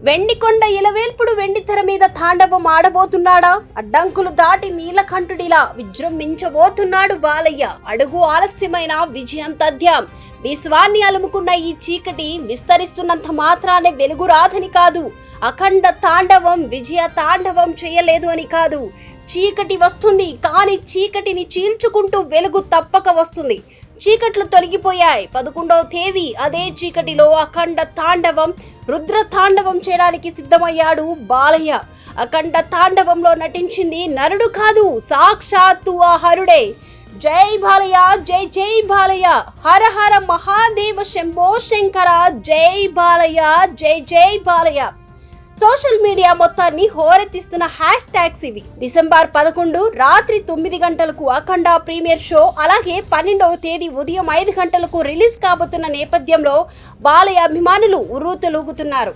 వెండికొండ ఇలవేల్పుడు వెండితెర మీద తాండవం ఆడబోతున్నాడా? అడ్డంకులు దాటి నీలకంఠుడిలా విజృంభించబోతున్నాడు బాలయ్య. అడుగు ఆలస్యమైన విజయం తథ్యం. విశ్వాన్ని అలుముకున్న ఈ చీకటి విస్తరిస్తున్నంత మాత్రానే వెలుగు రాదని కాదు, అఖండ తాండవం విజయ తాండవం చేయలేదు అని కాదు. చీకటి వస్తుంది, కానీ చీకటిని చీల్చుకుంటూ వెలుగు తప్పక వస్తుంది. చీకట్లు తొలగిపోయాయి. 11వ తేదీ అదే చీకటిలో అఖండ తాండవం, రుద్ర తాండవం చేయడానికి సిద్ధమయ్యాడు బాలయ్య. అఖండ తాండవంలో నటించింది నరుడు కాదు, సాక్షాత్తు ఆ హరుడే. జై బాలయ్య, జై జై బాలయ్య, హర హర మహాదేవ శంభో శంకర, జై బాలయ్య, జై జై బాలయ్య. సోషల్ మీడియా మొత్తాన్ని హోరెత్తిస్తున్న హ్యాష్ ట్యాగ్స్ ఇవి. డిసెంబర్ 11 రాత్రి 9 గంటలకు అఖండ ప్రీమియర్ షో, అలాగే 12వ తేదీ ఉదయం 5 గంటలకు రిలీజ్ కాబోతున్న నేపథ్యంలో బాలయ్య అభిమానులు ఉర్రూతలూగుతున్నారు.